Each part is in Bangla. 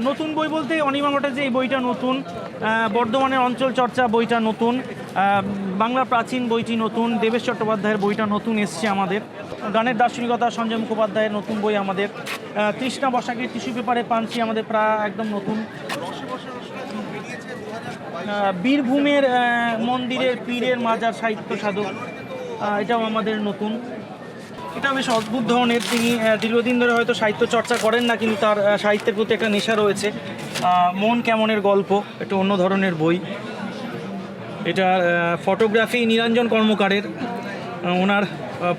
নতুন বই বলতে অনিমা ভট্টাচার্যের এই বইটা নতুন, বর্ধমানের অঞ্চল চর্চা বইটা নতুন, বাংলা প্রাচীন বইটি নতুন, দেবেশ চট্টোপাধ্যায়ের বইটা নতুন এসছে আমাদের, গানের দার্শনিকতা সঞ্জয় মুখোপাধ্যায়ের নতুন বই আমাদের, তৃষ্ণা বসাকের টিস্যু পেপারে পাঞ্চি আমাদের প্রায় একদম নতুন, বীরভূমের মন্দিরের পীরের মাজার সাহিত্য সাধক এটাও আমাদের নতুন। এটা বেশ অদ্ভুত ধরনের, তিনি দীর্ঘদিন ধরে হয়তো সাহিত্য চর্চা করেন না, কিন্তু তার সাহিত্যের প্রতি একটা নেশা রয়েছে। মন কেমনের গল্প, একটা অন্য ধরনের বই। এটা ফটোগ্রাফি নিরঞ্জন কর্মকারের, ওনার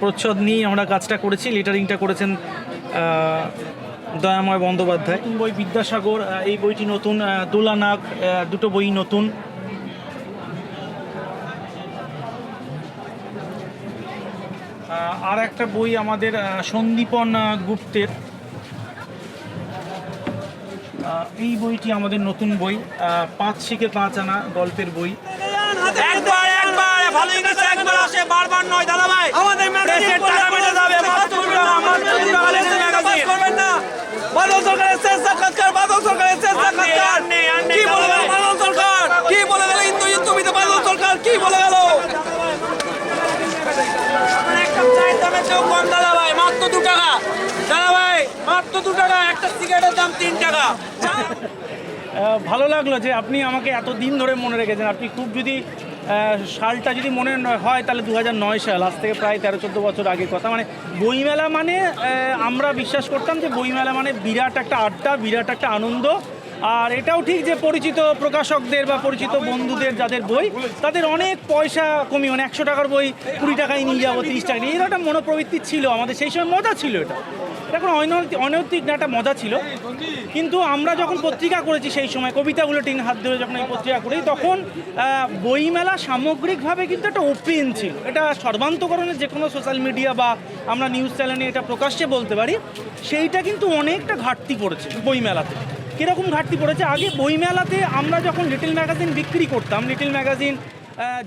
প্রচ্ছদ নিয়ে আমরা কাজটা করেছি, লেটারিংটা করেছেন দয়াময় বন্দ্যোপাধ্যায়। নতুন বই বিদ্যাসাগর, এই বইটি নতুন, দোলানাগ, দুটো বই নতুন। আর একটা বই আমাদের সন্দীপন গুপ্তের, এই বইটি আমাদের নতুন বই, 5 শিখে 5 আনা গল্পের বই। বারবার নয় দাদা ভাই, আমাদের ম্যাগাজিন টাকা যাবে বাদল সরকারের শেষ সাক্ষাৎকার, বাদল সরকারের শেষ সাক্ষাৎকার কি বলে গেল বাদল সরকার, কি বলে গেল ইন্দুমিতে বাদল সরকার কি বলে গেল। দাদা ভাই মাত্র 2 টাকা, দাদা ভাই মাত্র 2 টাকা, একটা সিগারেটের দাম 3 টাকা। ভালো লাগলো যে আপনি আমাকে এত দিন ধরে মনে রেখেছেন। আপনি খুব যদি সালটা যদি মনে হয় তাহলে 2009 সাল, আজ থেকে প্রায় 13-14 বছর আগের কথা। মানে বইমেলা মানে আমরা বিশ্বাস করতাম যে বইমেলা মানে বিরাট একটা আড্ডা, বিরাট একটা আনন্দ। আর এটাও ঠিক যে পরিচিত প্রকাশকদের বা পরিচিত বন্ধুদের যাদের বই, তাদের অনেক পয়সা কমিয়ে, মানে 100 টাকার বই 20 টাকায় নিয়ে যাবো, 30 টাকা নিয়ে, এটা একটা মনোপ্রবৃত্তি ছিল আমাদের সেই সময়, মজা ছিল। এটা কোনো অনৈতিক না, একটা মজা ছিল। কিন্তু আমরা যখন পত্রিকা করেছি সেই সময়, কবিতা বুলেটিন হাত ধরে যখন এই পত্রিকা করি, তখন বইমেলা সামগ্রিকভাবে কিন্তু একটা ওপেন ছিল। এটা সর্বান্তকরণের যে কোনো সোশ্যাল মিডিয়া বা আমরা নিউজ চ্যানেলে এটা প্রকাশ্যে বলতে পারি, সেইটা কিন্তু অনেকটা ঘাটতি পড়েছে বইমেলাতে। কীরকম ঘাটতি পড়েছে? আগে বইমেলাতে আমরা যখন লিটল ম্যাগাজিন বিক্রি করতাম, লিটল ম্যাগাজিন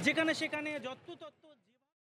যেখানে সেখানে যত